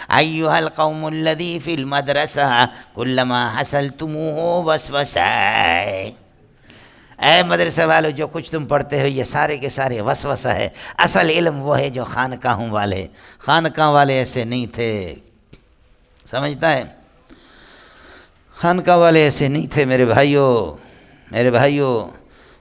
ایھا القوم الذی فی المدرسہ کلما حصلتموہ وسوسہ، اے مدرسہ والو جو کچھ تم پڑھتے ہو یہ سارے کے سارے وسوسہ ہے، اصل علم وہ ہے جو خانقاہوں والے، خانقاہ والے ایسے نہیں تھے، سمجھتا ہے، خانقاہ والے ایسے نہیں تھے میرے بھائیوں،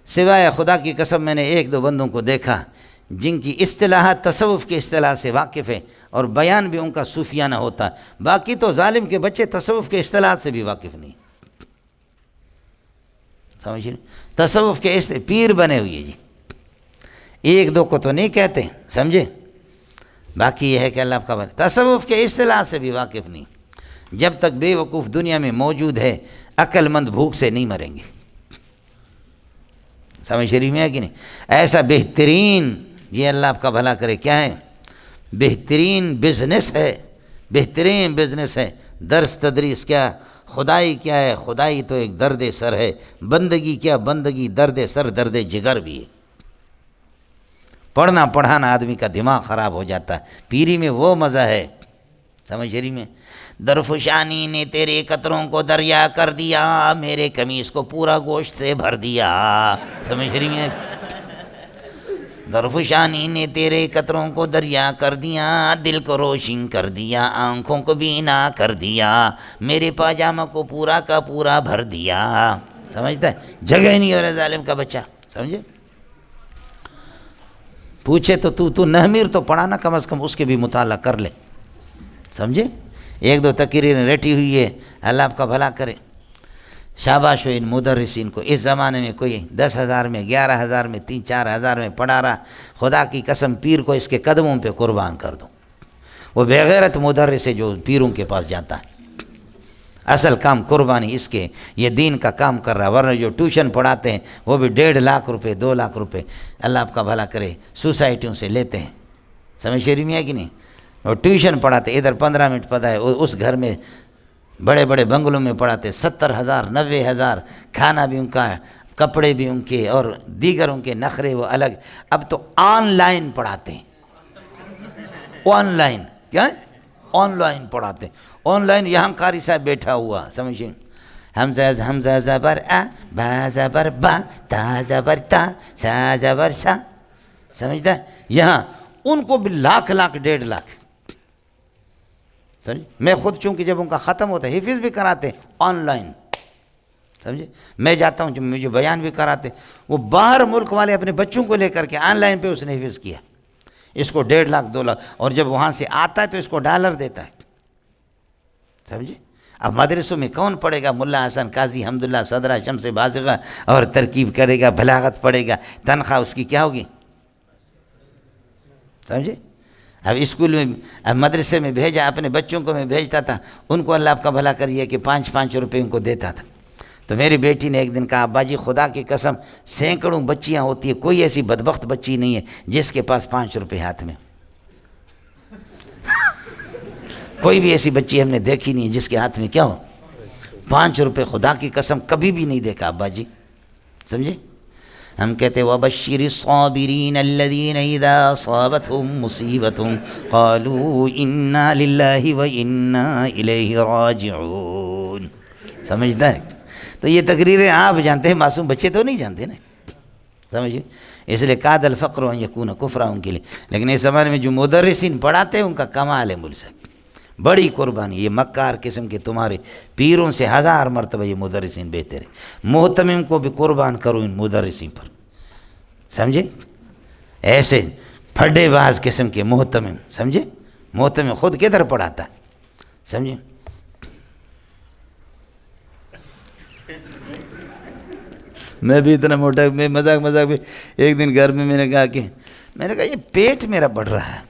سوائے خدا کی قسم میں نے ایک دو بندوں کو دیکھا جن کی اصطلاحات تصوف کی اصطلاح سے واقف ہے اور بیان بھی ان کا صوفیانہ ہوتا، باقی تو ظالم کے بچے تصوف کے اصطلاحات سے بھی واقف نہیں، سمجھ رہے، تصوف کے پیر بنے ہوئے جی، ایک دو کو تو نہیں کہتے، سمجھے، باقی یہ ہے کہ اللہ آپ کا بنے، تصوف کے اصطلاح سے بھی واقف نہیں، جب تک بے وقوف دنیا میں موجود ہے عقل مند بھوک سے نہیں مریں گے، سمجھ شریف میں ہے کہ نہیں، ایسا بہترین، یہ اللہ آپ کا بھلا کرے، کیا ہے، بہترین بزنس ہے، درس تدریس کیا، خدائی کیا ہے، خدائی تو ایک درد سر ہے، بندگی کیا، بندگی درد سر درد جگر بھی ہے، پڑھنا پڑھانا آدمی کا دماغ خراب ہو جاتا ہے، پیری میں وہ مزہ ہے، سمجھ شریف میں، درفشانی نے تیرے قطروں کو دریا کر دیا، میرے قمیص کو پورا گوشت سے بھر دیا، سمجھ شریف میں، درفشانی نے تیرے قطروں کو دریا کر دیا، دل کو روشن کر دیا، آنکھوں کو بینا کر دیا، میرے پاجامہ کو پورا کا پورا بھر دیا، سمجھتا ہے، جگہ ہی نہیں ہو رہا ظالم کا بچہ، سمجھے، پوچھے تو تو نحمیر تو پڑھانا کم از کم اس کے بھی مطالعہ کر لے، سمجھے، ایک دو تقریریں رٹی ہوئی ہے، اللہ آپ کا بھلا کرے، شاباش ہو ان مدرسین کو، اس زمانے میں کوئی 10,000 میں 11,000 میں 3-4 ہزار میں پڑھا رہا، خدا کی قسم پیر کو اس کے قدموں پہ قربان کر دوں، وہ بغیرت مدرس ہے جو پیروں کے پاس جاتا ہے، اصل کام قربانی اس کے، یہ دین کا کام کر رہا، ورنہ جو ٹیوشن پڑھاتے ہیں وہ بھی 1.5 لاکھ روپے 2 لاکھ روپے اللہ آپ کا بھلا کرے سوسائٹیوں سے لیتے ہیں، سمجھ شریف میں ہے کہ نہیں، اور ٹیوشن پڑھاتے، ادھر 15 منٹ پتہ ہے، اس گھر میں بڑے بڑے بنگلوں میں پڑھاتے 70,000 90,000، کھانا بھی ان کا، کپڑے بھی ان کے، اور دیگر ان کے نخرے وہ الگ، اب تو آن لائن پڑھاتے ہیں، آن لائن، کیا ہے، آن لائن پڑھاتے ہیں، آن لائن، یہاں قاری صاحب بیٹھا ہوا، سمجھیں، حمزہ زبر ا، با زبر با، تا زبر تا، سا زبر سا، سمجھتا ہے، یہاں ان کو بھی لاکھ 1.5 لاکھ، سمجھے، میں خود چونکہ جب ان کا ختم ہوتا ہے حفظ بھی کراتے آن لائن، سمجھے، میں جاتا ہوں جب مجھے بیان بھی کراتے، وہ باہر ملک والے اپنے بچوں کو لے کر کے آن لائن پہ اس نے حفظ کیا، اس کو 1.5 لاکھ 2 لاکھ، اور جب وہاں سے آتا ہے تو اس کو $، دیتا ہے، سمجھے، اب مدرسوں میں کون پڑھے گا، ملا حسن قاضی حمداللہ صدرہ شمس بازغہ اور ترکیب کرے گا، بلاغت پڑھے گا، تنخواہ اس کی کیا ہوگی، سمجھے، اب اسکول میں، اب مدرسے میں بھیجا، اپنے بچوں کو میں بھیجتا تھا، ان کو اللہ آپ کا بھلا کریے کہ 5-5 روپے ان کو دیتا تھا، تو میری بیٹی نے ایک دن کہا، ابا جی خدا کی قسم سینکڑوں بچیاں ہوتی ہیں، کوئی ایسی بدبخت بچی نہیں ہے جس کے پاس 5 روپے ہاتھ میں، کوئی بھی ایسی بچی ہم نے دیکھی نہیں ہے جس کے ہاتھ میں کیا ہو 5 روپے، خدا کی قسم کبھی بھی نہیں دیکھا ابا جی، سمجھے، ہم کہتے وَبَشِّرِ الصَّابِرِينَ الَّذِينَ إِذَا أَصَابَتْهُمْ مُصِيبَةٌ قَالُوا إِنَّا لِلَّهِ وَإِنَّا إِلَيْهِ رَاجِعُونَ، سمجھتا ہے، تو یہ تقریریں آپ جانتے ہیں، معصوم بچے تو نہیں جانتے نا، سمجھے، اس لیے کاد الفقر ان یکون کفرا ان کے لیے، لیکن اس زمانے میں جو مدرسین پڑھاتے ہیں ان کا کمال ہے، مول صاحب بڑی قربانی، یہ مکار قسم کے تمہارے پیروں سے 1000 مرتبہ یہ مدرسین بہتر ہے، محتمم کو بھی قربان کرو ان مدرسین پر، سمجھے، ایسے پھڈے باز قسم کے محتمم، سمجھے، محتمم خود کدھر پڑھاتا ہے، سمجھے، میں بھی اتنا موٹا، میں مذاق میں ایک دن گھر میں نے کہا یہ پیٹ میرا بڑھ رہا ہے،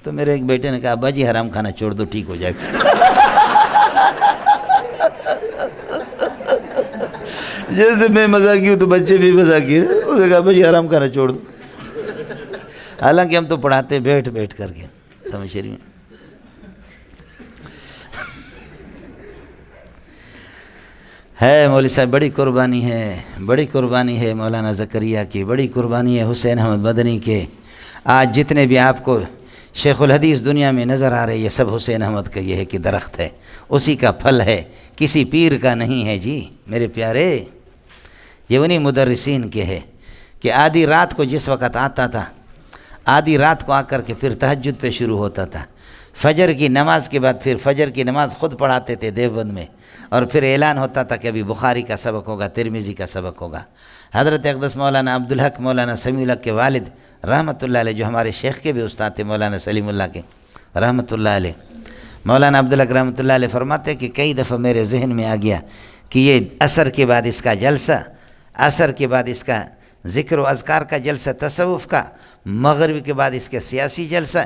تو میرے ایک بیٹے نے کہا ابا جی حرام کھانا چھوڑ دو ٹھیک ہو جائے گا، جیسے میں مذاقی ہوں تو بچے بھی مذاقی ہیں، اس نے کہا ابا جی حرام کھانا چھوڑ دو، حالانکہ ہم تو پڑھاتے بیٹھ کر کے، سمجھ شریف میں، ہے مولوی صاحب بڑی قربانی ہے مولانا زکریا کی، بڑی قربانی ہے حسین احمد مدنی کے، آج جتنے بھی آپ کو شیخ الحدیث دنیا میں نظر آ رہے یہ سب حسین احمد کا یہ ہے کہ درخت ہے، اسی کا پھل ہے، کسی پیر کا نہیں ہے جی میرے پیارے۔ یہ انہی مدرسین کے ہے کہ آدھی رات کو جس وقت آتا تھا، آدھی رات کو آ کر کے پھر تہجد پہ شروع ہوتا تھا، فجر کی نماز کے بعد پھر فجر کی نماز خود پڑھاتے تھے دیوبند میں، اور پھر اعلان ہوتا تھا کہ ابھی بخاری کا سبق ہوگا، ترمذی کا سبق ہوگا۔ حضرت اقدس مولانا عبدالحق مولانا سمیع الحق کے والد رحمۃ اللہ علیہ، جو ہمارے شیخ کے بھی استاد تھے مولانا سلیم اللہ کے رحمۃ اللہ علیہ، مولانا عبدالحق رحمۃ اللہ علیہ فرماتے کہ کئی دفعہ میرے ذہن میں آ گیا کہ یہ عصر کے بعد اس کا جلسہ، عصر کے بعد اس کا ذکر و اذکار کا جلسہ تصوف کا، مغرب کے بعد اس کا سیاسی جلسہ،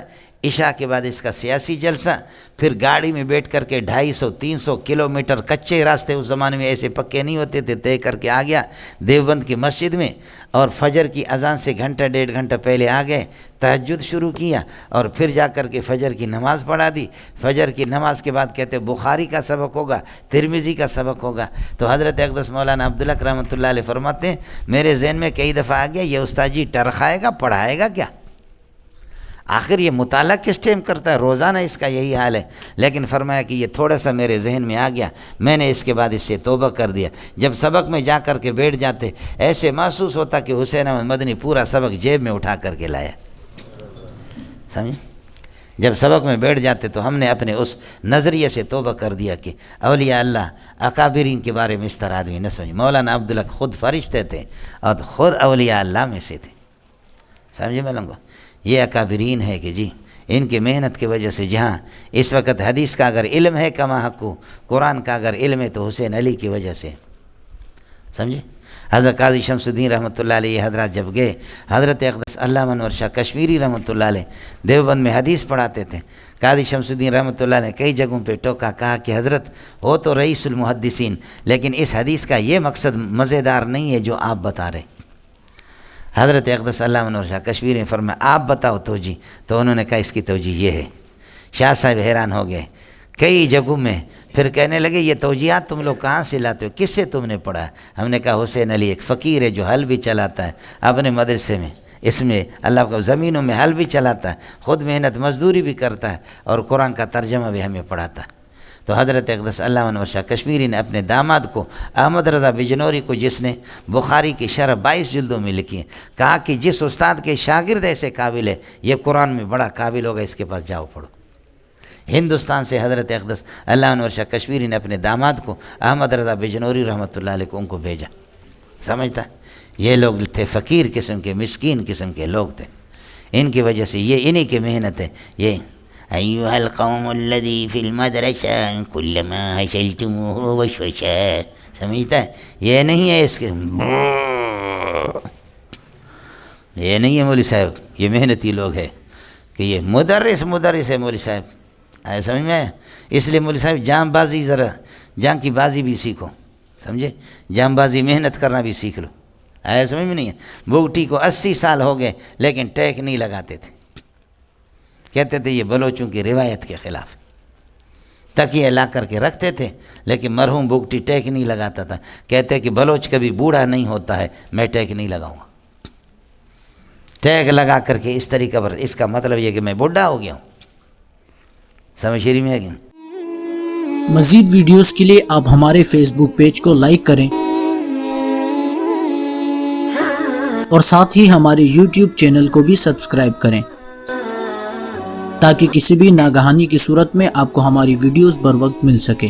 عشاء کے بعد اس کا سیاسی جلسہ، پھر گاڑی میں بیٹھ کر کے 250-300 کلومیٹر کچے راستے اس زمانے میں ایسے پکے نہیں ہوتے تھے، طے کر کے آ گیا دیوبند کی مسجد میں، اور فجر کی اذان سے گھنٹہ 1.5 گھنٹہ پہلے آ گئے، تہجد شروع کیا، اور پھر جا کر کے فجر کی نماز پڑھا دی۔ فجر کی نماز کے بعد کہتے بخاری کا سبق ہوگا، ترمذی کا سبق ہوگا۔ تو حضرت اقدس مولانا عبدالحق رحمۃ اللہ علیہ فرماتے ہیں میرے ذہن میں کئی دفعہ آ گیا یہ استاد جی ٹرخائے گا، پڑھائے گا کیا؟ آخر یہ مطالعہ کس ٹائم کرتا ہے؟ روزانہ اس کا یہی حال ہے۔ لیکن فرمایا کہ یہ تھوڑا سا میرے ذہن میں آ گیا، میں نے اس کے بعد اس سے توبہ کر دیا۔ جب سبق میں جا کر کے بیٹھ جاتے ایسے محسوس ہوتا کہ حسین احمد مدنی پورا سبق جیب میں اٹھا کر کے لایا، سمجھے؟ جب سبق میں بیٹھ جاتے تو ہم نے اپنے اس نظریے سے توبہ کر دیا کہ اولیاء اللہ اکابرین کے بارے میں اس طرح آدمی نہ سمجھے۔ مولانا عبدالحق خود فرشتے تھے اور خود اولیاء اللہ میں سے تھے، سمجھے میں لوگوں؟ یہ اکابرین ہے کہ جی ان کی محنت کی وجہ سے جہاں اس وقت حدیث کا اگر علم ہے کما حقو، قرآن کا اگر علم ہے تو حسین علی کی وجہ سے، سمجھے؟ حضرت قاضی شمس الدین رحمۃ اللہ علیہ حضرات جب گئے، حضرت اقدس علامہ انور شاہ کشمیری رحمۃ اللہ علیہ دیوبند میں حدیث پڑھاتے تھے۔ قاضی شمس الدین رحمۃ اللہ نے کئی جگہوں پہ ٹوکا، کہا کہ حضرت ہو تو رئیس المحدثین لیکن اس حدیث کا یہ مقصد مزیدار نہیں ہے جو آپ بتا رہے۔ حضرت اقدس علامہ انور شاہ کشمیری نے فرمایا آپ بتاؤ توجیہ، تو انہوں نے کہا اس کی توجیہ یہ ہے۔ شاہ صاحب حیران ہو گئے کئی جگہوں میں، پھر کہنے لگے یہ توجیہات تم لوگ کہاں سے لاتے ہو، کس سے تم نے پڑھا؟ ہم نے کہا حسین علی ایک فقیر ہے جو حل بھی چلاتا ہے اپنے مدرسے میں، اس میں اللہ کا زمینوں میں حل بھی چلاتا ہے، خود محنت مزدوری بھی کرتا ہے اور قرآن کا ترجمہ بھی ہمیں پڑھاتا ہے۔ تو حضرت اقدس علامہ انور شاہ کشمیری نے اپنے داماد کو احمد رضا بجنوری کو، جس نے بخاری کی شرح 22 جلدوں میں لکھی ہے، کہا کہ جس استاد کے شاگرد ایسے قابل ہے یہ قرآن میں بڑا قابل ہوگا، اس کے پاس جاؤ پڑھو۔ ہندوستان سے حضرت اقدس علامہ انور شاہ کشمیری نے اپنے داماد کو احمد رضا بجنوری رحمۃ اللہ علیہ کو ان کو بھیجا، سمجھتا؟ یہ لوگ تھے فقیر قسم کے، مسکین قسم کے لوگ تھے، ان کی وجہ سے یہ انہی کی محنت ہے۔ یہ ایھا القوم الذی فی المدرسہ کلما حشلتموہ وشوشا، سمجھتا ہے؟ یہ نہیں ہے اس کے، یہ نہیں ہے مولوی صاحب، یہ محنتی لوگ ہے کہ یہ مدرس ہے مولوی صاحب، آئے سمجھ میں آیا؟ اس لیے مولوی صاحب جام بازی، ذرا جام کی بازی بھی سیکھو، سمجھے؟ جام بازی محنت کرنا بھی سیکھ لو، آئے سمجھ میں نہیں ہے؟ بگٹی کو 80 سال ہو گئے لیکن ٹیک نہیں لگاتے تھے، کہتے تھے یہ بلوچوں کی روایت کے خلاف، تکیے لا کر کے رکھتے تھے لیکن مرحوم بگٹی ٹیک نہیں لگاتا تھا، کہتے کہ بلوچ کبھی بوڑھا نہیں ہوتا ہے، میں ٹیک نہیں لگاؤں گا، ٹیگ لگا کر کے اس طریقہ پر، اس کا مطلب یہ کہ میں بوڑھا ہو گیا ہوں، سمجھ شریف میں ہے کہ نہیں؟ مزید ویڈیوز کے لیے آپ ہمارے فیس بک پیج کو لائک کریں اور ساتھ ہی ہمارے یوٹیوب چینل کو بھی سبسکرائب کریں تاکہ کسی بھی ناگہانی کی صورت میں آپ کو ہماری ویڈیوز بر وقت مل سکے۔